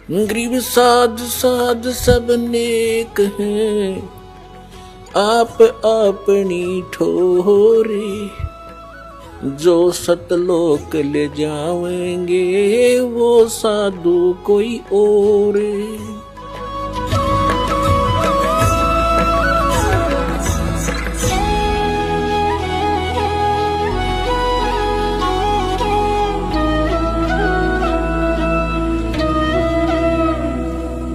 गरीब साध साध सब नेक हैं, आप अपनी ठोरे। जो सतलोक ले जावेंगे वो साधु कोई और।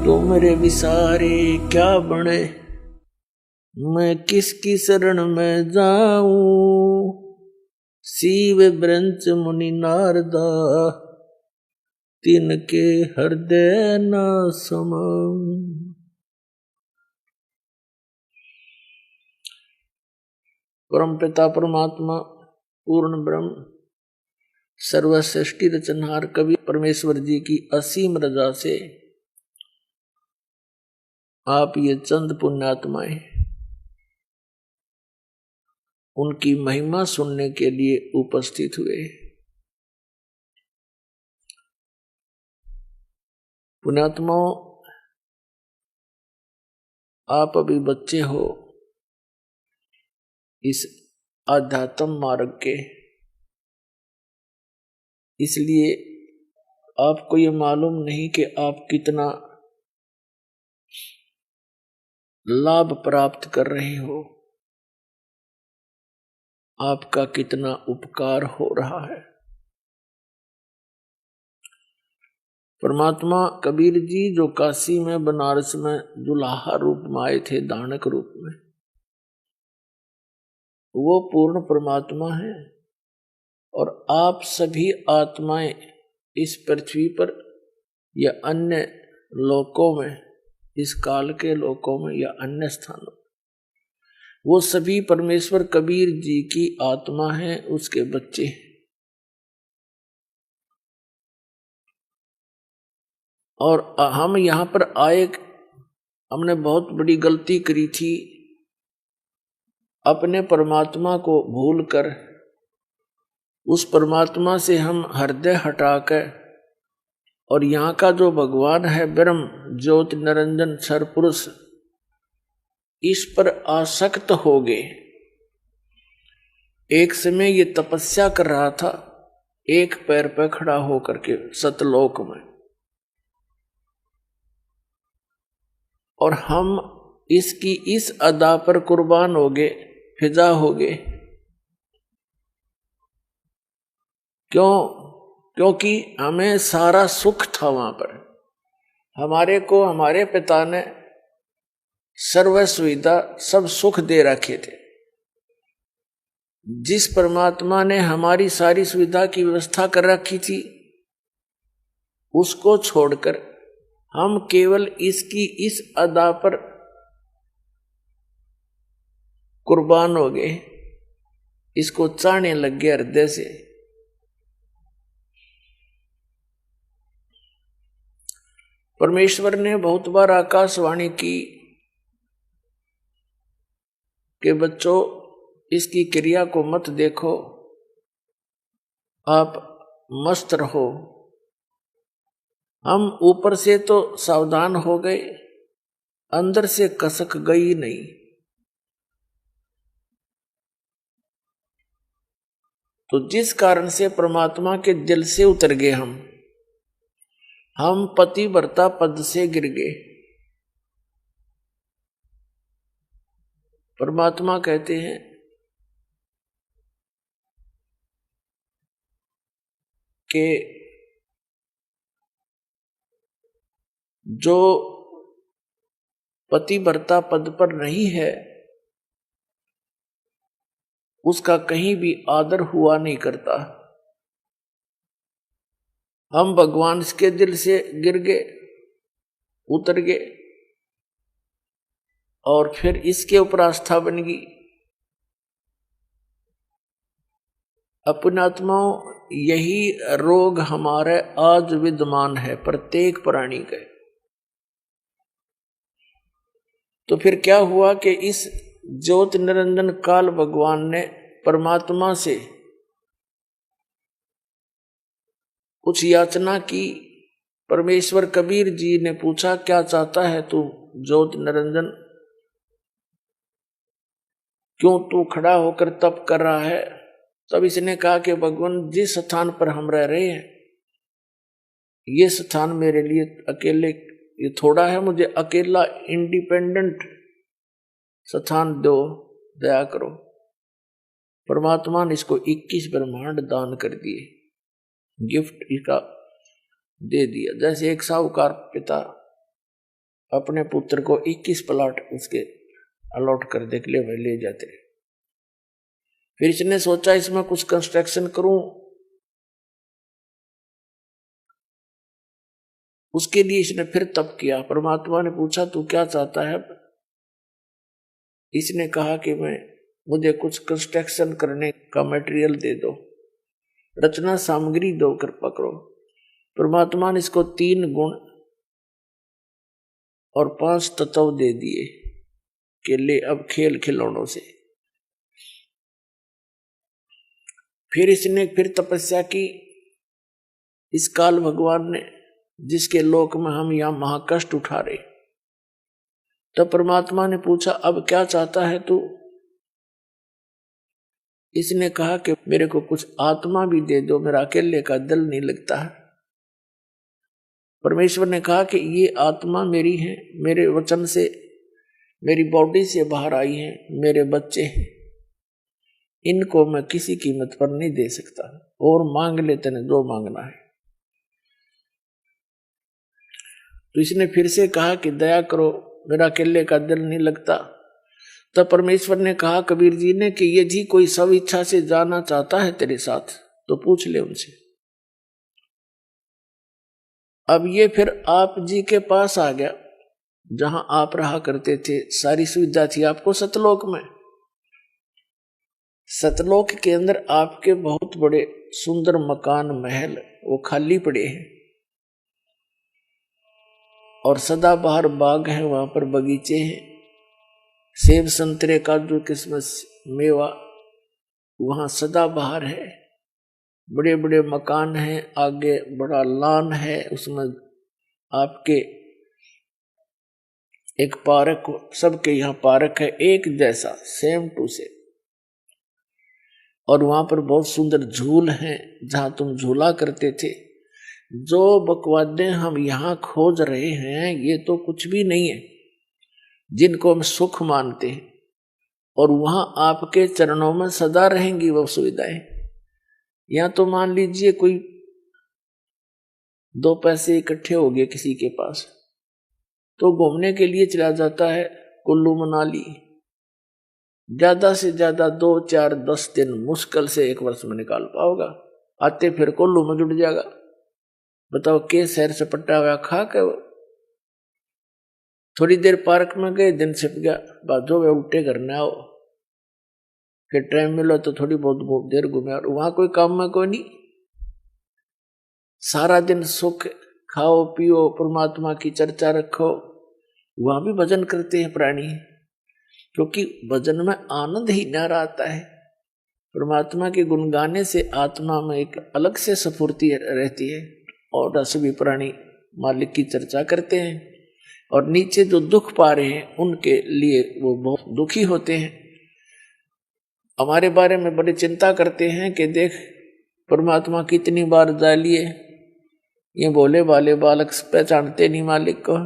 तो मेरे विसारे क्या बने, मैं किसकी शरण में जाऊं। शिव ब्रंच मुनि नारदा, तिनके हृदय न समाऊं। परम पिता परमात्मा पूर्ण ब्रह्म सर्वश्रेष्ठी रचनहार कवि परमेश्वर जी की असीम रजा से आप ये चंद पुण्यात्माएं उनकी महिमा सुनने के लिए उपस्थित हुए। पुण्यात्माओं, आप अभी बच्चे हो इस आध्यात्म मार्ग के, इसलिए आपको ये मालूम नहीं कि आप कितना लाभ प्राप्त कर रहे हो, आपका कितना उपकार हो रहा है। परमात्मा कबीर जी जो काशी में बनारस में दुल्हा रूप में आए थे, दानक रूप में, वो पूर्ण परमात्मा है। और आप सभी आत्माएं इस पृथ्वी पर या अन्य लोकों में, इस काल के लोकों में या अन्य स्थानों, वो सभी परमेश्वर कबीर जी की आत्मा है, उसके बच्चे हैं। और हम यहां पर आए, हमने बहुत बड़ी गलती करी थी, अपने परमात्मा को भूलकर उस परमात्मा से हम हृदय हटाकर और यहाँ का जो भगवान है ब्रह्म ज्योति निरंजन सरपुरुष, इस पर आसक्त हो गए। एक समय ये तपस्या कर रहा था, एक पैर पर खड़ा होकर के सतलोक में, और हम इसकी इस अदा पर कुर्बान हो गए, फिजा हो गए। क्यों? क्योंकि हमें सारा सुख था वहां पर। हमारे को हमारे पिता ने सर्व सुविधा सब सुख दे रखे थे। जिस परमात्मा ने हमारी सारी सुविधा की व्यवस्था कर रखी थी, उसको छोड़कर हम केवल इसकी इस अदा पर कुर्बान हो गए, इसको चाहने लग गए हृदय से। परमेश्वर ने बहुत बार आकाशवाणी की कि बच्चों, इसकी क्रिया को मत देखो, आप मस्त रहो। हम ऊपर से तो सावधान हो गए, अंदर से कसक गई नहीं। तो जिस कारण से परमात्मा के दिल से उतर गए हम पतिव्रता पद से गिर गए। परमात्मा कहते हैं कि जो पतिव्रता पद पर नहीं है, उसका कहीं भी आदर हुआ नहीं करता। हम भगवान के दिल से गिर गए, उतर गए, और फिर इसके ऊपर आस्था बन गई। अपने आत्माओं, यही रोग हमारे आज विद्यमान है प्रत्येक प्राणी के। तो फिर क्या हुआ कि इस ज्योति निरंजन काल भगवान ने परमात्मा से कुछ याचना की परमेश्वर कबीर जी ने पूछा, क्या चाहता है तू ज्योत निरंजन? क्यों तू खड़ा होकर तप कर रहा है? तब इसने कहा कि भगवान, जिस स्थान पर हम रह रहे हैं ये स्थान मेरे लिए अकेले ये थोड़ा है, मुझे अकेला इंडिपेंडेंट स्थान दो, दया करो। परमात्मा ने इसको 21 ब्रह्मांड दान कर दिए, गिफ्ट इसका दे दिया। जैसे एक साहूकार पिता अपने पुत्र को 21 प्लाट उसके अलॉट कर दे के लिए ले जाते। फिर इसने सोचा इसमें कुछ कंस्ट्रक्शन करूं, उसके लिए इसने फिर तप किया। परमात्मा ने पूछा, तू क्या चाहता है? इसने कहा कि मुझे कुछ कंस्ट्रक्शन करने का मटेरियल दे दो, रचना सामग्री दो, कृपा करो। परमात्मा ने इसको 3 गुण और 5 तत्व दे दिए कि ले अब खेल खिलौनों से। फिर इसने फिर तपस्या की। इस काल भगवान ने जिसके लोक में हम यहां महाकष्ट उठा रहे, तब परमात्मा ने पूछा, अब क्या चाहता है तू? इसने कहा कि मेरे को कुछ आत्मा भी दे दो, मेरा अकेले का दिल नहीं लगता है। परमेश्वर ने कहा कि ये आत्मा मेरी है, मेरे वचन से मेरी बॉडी से बाहर आई है, मेरे बच्चे हैं, इनको मैं किसी कीमत पर नहीं दे सकता, और मांग ले तेने जो मांगना है। तो इसने फिर से कहा कि दया करो, मेरा अकेले का दिल नहीं लगता। तब परमेश्वर ने कहा कबीर जी ने कि यदि कोई सब इच्छा से जाना चाहता है तेरे साथ तो पूछ ले उनसे। अब ये फिर आप जी के पास आ गया, जहां आप रहा करते थे, सारी सुविधा थी आपको सतलोक में। सतलोक के अंदर आपके बहुत बड़े सुंदर मकान महल वो खाली पड़े हैं, और सदाबहार बाग है, वहां पर बगीचे हैं, सेब संतरे काजू किस्मस मेवा वहां सदाबहार है, बड़े बड़े मकान हैं, आगे बड़ा लॉन है, उसमें आपके एक पार्क, सबके यहाँ पार्क है एक जैसा, सेम टू सेम। और वहां पर बहुत सुंदर झूल हैं जहां तुम झूला करते थे। जो बकवादे हम यहाँ खोज रहे हैं ये तो कुछ भी नहीं है, जिनको हम सुख मानते हैं, और वहां आपके चरणों में सदा रहेंगी वो सुविधाएं। या तो मान लीजिए कोई 2 पैसे इकट्ठे हो गए किसी के पास, तो घूमने के लिए चला जाता है कुल्लू मनाली, ज्यादा से ज्यादा 2, 4, 10 दिन मुश्किल से 1 वर्ष में निकाल पाओगा, आते फिर कुल्लू में जुट जाएगा। बताओ के शहर से पट्टा हुआ खा के थोड़ी देर पार्क में गए, दिन छिप गया, बाजो वे उल्टे करने आओ, फिर टाइम मिलो तो थोड़ी बहुत देर घूमे, और वहां कोई काम में कोई नहीं, सारा दिन सुख खाओ पियो, परमात्मा की चर्चा रखो। वहां भी भजन करते हैं प्राणी, क्योंकि भजन में आनंद ही न आता है। परमात्मा के गुण गाने से आत्मा में एक अलग से स्फूर्ति रहती है, और रस भी प्राणी मालिक की चर्चा करते हैं, और नीचे जो दुख पा रहे हैं उनके लिए वो बहुत दुखी होते हैं, हमारे बारे में बड़ी चिंता करते हैं कि देख परमात्मा कितनी बार जा लिए, ये भोले भाले बालक पहचानते नहीं मालिक को।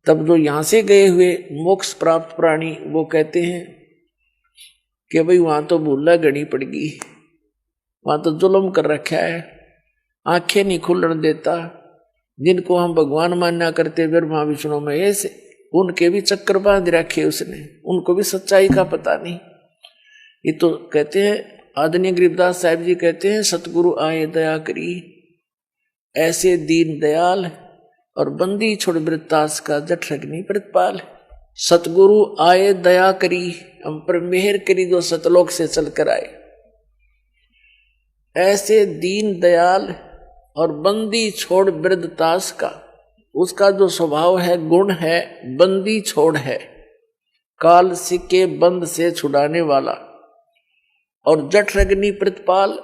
तब जो यहां से गए हुए मोक्ष प्राप्त प्राणी वो कहते हैं कि भाई वहां तो भूला घड़ी पड़ गई, वहां तो जुल्म कर रखा है, आंखें नहीं खुलने देता। जिनको हम भगवान मान्या करते ब्रह्मा विष्णु महेश, उनके भी चक्कर बांध रखे उसने, उनको भी सच्चाई का पता नहीं। ये तो कहते हैं आदरणीय गरीबदास साहिब जी कहते हैं, सतगुरु आए दया करी, ऐसे दीन दयाल और बंदी छोड़ वृत्तास का जठ अग्नि प्रतिपाल। सतगुरु आए दया करी, हम पर मेहर करी जो सतलोक से चलकर आए। ऐसे दीन दयाल और बंदी छोड़ वृद्धतास का, उसका जो स्वभाव है गुण है बंदी छोड़ है, काल सिक्के बंद से छुड़ाने वाला, और जठ अग्नि प्रतिपाल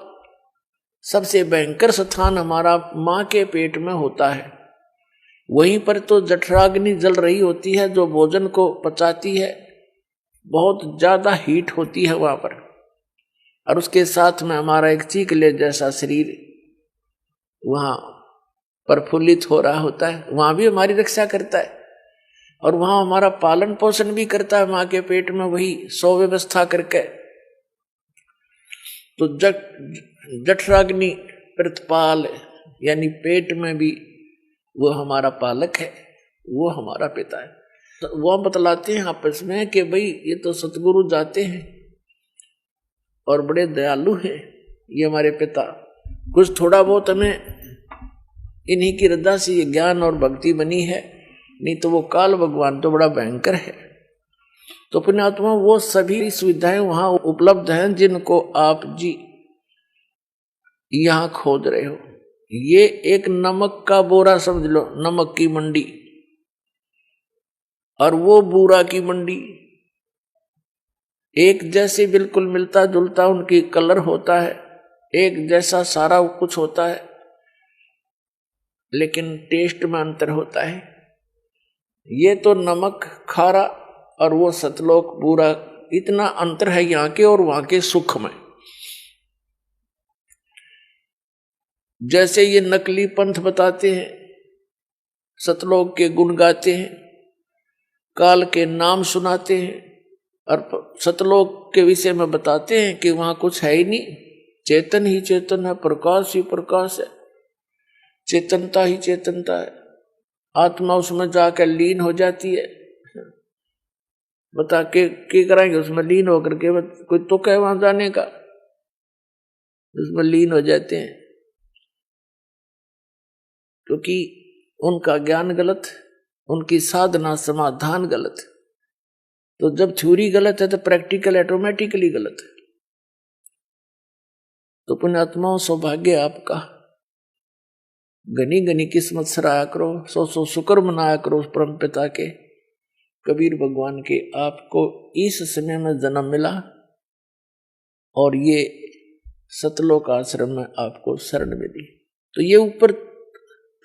सबसे भयंकर स्थान हमारा माँ के पेट में होता है। वहीं पर तो जठराग्नि जल रही होती है जो भोजन को पचाती है, बहुत ज्यादा हीट होती है वहां पर, और उसके साथ में हमारा एक चीकले जैसा शरीर वहां प्रफुल्लित हो रहा होता है, वहां भी हमारी रक्षा करता है और वहां हमारा पालन पोषण भी करता है माँ के पेट में, वही सुव्यवस्था करके। तो जठराग्नि प्रतिपाल यानी पेट में भी वो हमारा पालक है, वो हमारा पिता है। तो वो बतलाते हैं आपस में कि भाई ये तो सतगुरु जाते हैं और बड़े दयालु हैं ये हमारे पिता, कुछ थोड़ा बहुत हमें इन्हीं की रद्दा से ये ज्ञान और भक्ति बनी है, नहीं तो वो काल भगवान तो बड़ा भयंकर है। तो पुण्यात्मा वो सभी सुविधाएं वहां उपलब्ध हैं जिनको आप जी यहां खोद रहे हो। ये एक नमक का बोरा समझ लो, नमक की मंडी, और वो बूरा की मंडी, एक जैसे बिल्कुल मिलता जुलता उनकी कलर होता है, एक जैसा सारा कुछ होता है, लेकिन टेस्ट में अंतर होता है। ये तो नमक खारा और वो सतलोक बूरा, इतना अंतर है यहाँ के और वहां के सुख में। जैसे ये नकली पंथ बताते हैं, सतलोक के गुण गाते हैं, काल के नाम सुनाते हैं और सतलोक के विषय में बताते हैं कि वहां कुछ है ही नहीं, चेतन ही चेतन है, प्रकाश ही प्रकाश है, चेतनता ही चेतनता है, आत्मा उसमें जाकर लीन हो जाती है। बता के कराएंगे उसमें लीन होकर के, कोई तो कहे वहां जाने का, उसमें लीन हो जाते हैं क्योंकि उनका ज्ञान गलत, उनकी साधना समाधान गलत। तो जब थ्योरी गलत है तो प्रैक्टिकल ऑटोमेटिकली गलत है। तो पुण्यात्माओं सौभाग्य आपका, घनी घनी किस्मत सराया करो, सौ सौ शुक्र मनाया करो उस परम पिता के, कबीर भगवान के, आपको इस समय में जन्म मिला और ये सतलोक आश्रम में आपको शरण मिली। तो ये ऊपर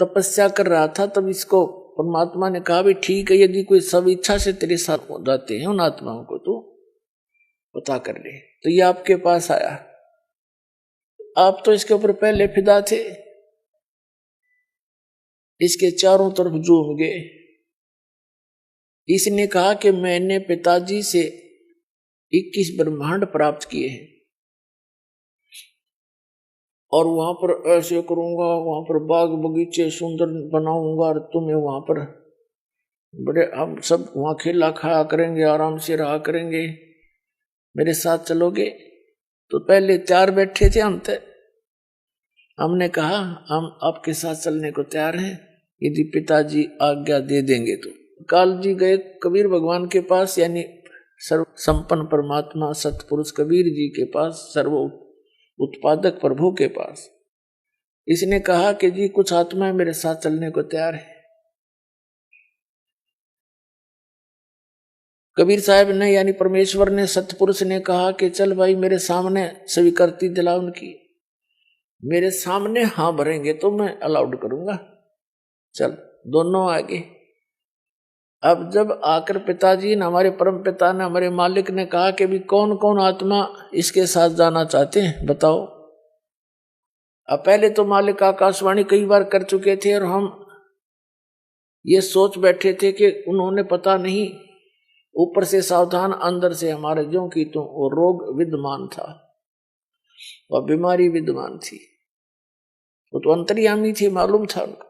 तपस्या कर रहा था, तब इसको परमात्मा ने कहा भी ठीक है, यदि कोई सब इच्छा से तेरे साथ हो जाते हैं उन आत्माओं को तो पता कर ले। तो ये आपके पास आया, आप तो इसके ऊपर पहले फिदा थे, इसके चारों तरफ झूम गए। इसने कहा कि मैंने पिताजी से 21 ब्रह्मांड प्राप्त किए हैं और वहां पर ऐसे करूंगा, वहां पर बाग बगीचे सुंदर बनाऊंगा और तुम्हें वहां पर बड़े, हम सब वहां खेला खाया करेंगे, आराम से रहा करेंगे, मेरे साथ चलोगे? तो पहले 4 बैठे थे, हम थे, हमने कहा हम आपके साथ चलने को तैयार हैं यदि पिताजी आज्ञा दे देंगे। तो काल जी गए कबीर भगवान के पास, यानी सर्व संपन्न परमात्मा सतपुरुष कबीर जी के पास, सर्व उत्पादक प्रभु के पास। इसने कहा कि जी कुछ आत्माएं मेरे साथ चलने को तैयार है। कबीर साहब ने यानी परमेश्वर ने, सतपुरुष ने कहा कि चल भाई मेरे सामने स्वीकृति दिला उनकी, मेरे सामने हाँ भरेंगे तो मैं अलाउड करूंगा, चल दोनों आगे। अब जब आकर पिताजी ने, हमारे परम पिता ने, हमारे मालिक ने कहा कि भी कौन कौन आत्मा इसके साथ जाना चाहते हैं बताओ। अब पहले तो मालिक आकाशवाणी कई बार कर चुके थे और हम ये सोच बैठे थे कि उन्होंने पता नहीं, ऊपर से सावधान, अंदर से हमारे ज्यों की तो वो रोग विद्यमान था, वह बीमारी विद्यमान थी, वो तो अंतर्यामी थी, मालूम था उनको।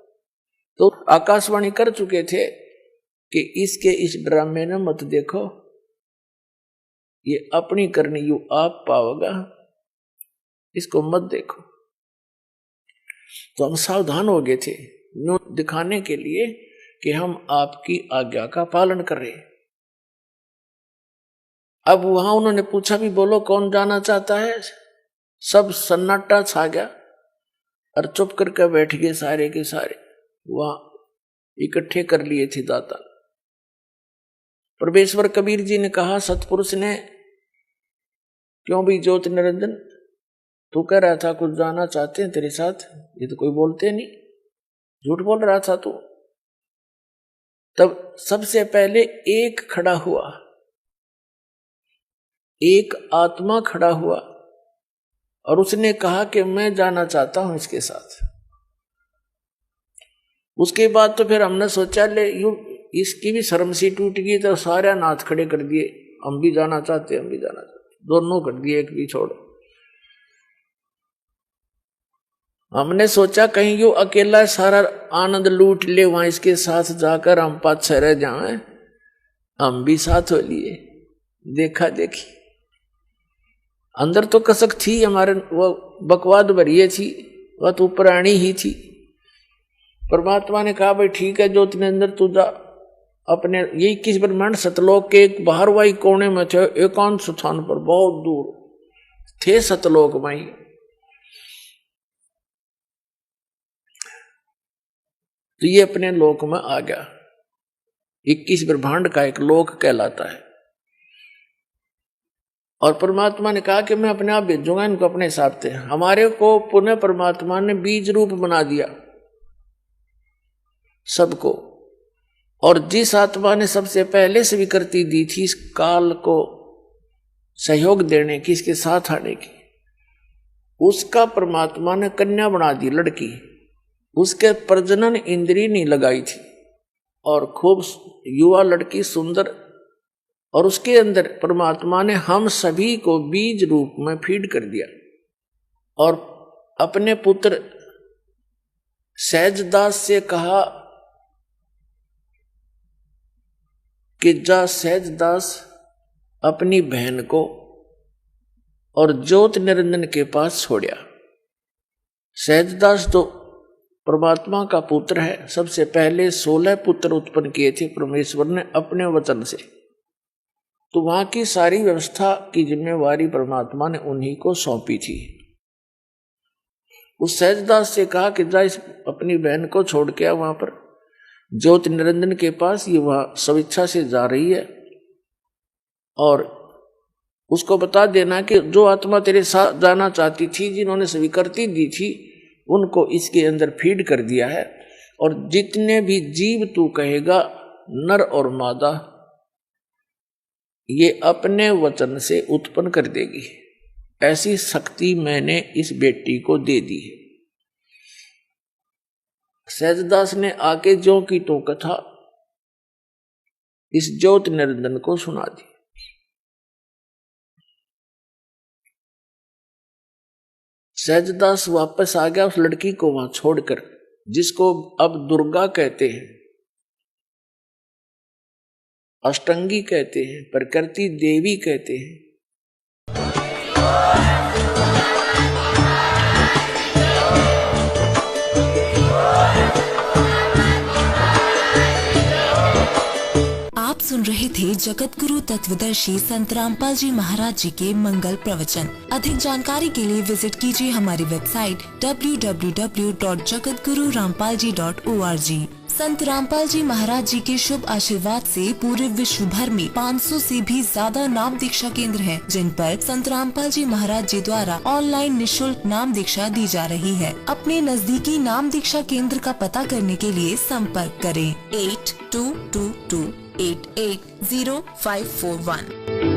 तो आकाशवाणी कर चुके थे कि इसके इस ड्रामे में मत देखो, ये अपनी करनी यू आप पाओगा, इसको मत देखो। तो हम सावधान हो गए थे, यूं दिखाने के लिए कि हम आपकी आज्ञा का पालन कर रहे हैं। अब वहां उन्होंने पूछा भी बोलो कौन जाना चाहता है, सब सन्नाटा छा गया और चुप करके बैठ गए सारे के सारे, वहां इकट्ठे कर लिए थे दाता। परमेश्वर कबीर जी ने कहा, सतपुरुष ने, क्यों भी ज्योत निरंजन, तू कह रहा था कुछ जाना चाहते हैं तेरे साथ, ये तो कोई बोलते नहीं, झूठ बोल रहा था तू। तब सबसे पहले एक खड़ा हुआ, एक आत्मा खड़ा हुआ और उसने कहा कि मैं जाना चाहता हूं इसके साथ। उसके बाद तो फिर हमने सोचा ले यूं इसकी भी शर्म सी टूट गई, तो सारे नाथ खड़े कर दिए, हम भी जाना चाहते, हम भी जाना चाहते, दोनों कर दिए, एक भी छोड़। हमने सोचा कहीं यूं अकेला सारा आनंद लूट ले, वहां इसके साथ जाकर हम पाछे रह जाएं, हम भी साथ हो लिए। देखा देखी अंदर तो कसक थी हमारे, वो बकवाद भरिए थी, वह तो पुरानी ही थी। परमात्मा ने कहा भाई ठीक है, जो तेरे अंदर तू जा अपने यही 21 ब्रह्मांड सतलोक के एक बाहर वाई कोने में थे, एकांत स्थान पर बहुत दूर थे सतलोक माई। तो ये अपने लोक में आ गया, 21 ब्रह्मांड का एक लोक कहलाता है। और परमात्मा ने कहा कि मैं अपने आप भेजूंगा इनको अपने हिसाब से। हमारे को पुनः परमात्मा ने बीज रूप बना दिया सबको, और जिस आत्मा ने सबसे पहले स्वीकृति दी थी इस काल को सहयोग देने की, इसके साथ आने की, उसका परमात्मा ने कन्या बना दी, लड़की। उसके प्रजनन इंद्री नहीं लगाई थी और खूब युवा लड़की सुंदर, और उसके अंदर परमात्मा ने हम सभी को बीज रूप में फीड कर दिया और अपने पुत्र सहजदास से कहा कि जा सहजदास अपनी बहन को और ज्योत निरंजन के पास छोड़िया। सहजदास तो परमात्मा का पुत्र है, सबसे पहले 16 पुत्र उत्पन्न किए थे परमेश्वर ने अपने वचन से, तो वहां की सारी व्यवस्था की जिम्मेवारी परमात्मा ने उन्हीं को सौंपी थी। उस सहजदास से कहा कि जा इस अपनी बहन को छोड़ के आ वहां पर ज्योत निरंजन के पास, ये वहां स्वेच्छा से जा रही है, और उसको बता देना कि जो आत्मा तेरे साथ जाना चाहती थी, जिन्होंने स्वीकृति दी थी, उनको इसके अंदर फीड कर दिया है, और जितने भी जीव तू कहेगा नर और मादा, ये अपने वचन से उत्पन्न कर देगी। ऐसी शक्ति मैंने इस बेटी को दे दी है। सहजदास ने आके ज्यों की तो कथा इस ज्योत निरंजन को सुना दी। सहजदास वापस आ गया उस लड़की को वहां छोड़कर, जिसको अब दुर्गा कहते हैं, अष्टंगी कहते हैं, प्रकृति देवी कहते हैं। आप सुन रहे थे जगत गुरु तत्वदर्शी संत रामपाल जी महाराज जी के मंगल प्रवचन। अधिक जानकारी के लिए विजिट कीजिए हमारी वेबसाइट www.jagatgururampalji.org। संत रामपाल जी महाराज जी के शुभ आशीर्वाद से पूरे विश्व भर में 500 से भी ज्यादा नाम दीक्षा केंद्र हैं, जिन पर संत रामपाल जी महाराज जी द्वारा ऑनलाइन निःशुल्क नाम दीक्षा दी जा रही है। अपने नजदीकी नाम दीक्षा केंद्र का पता करने के लिए संपर्क करें 8222880541।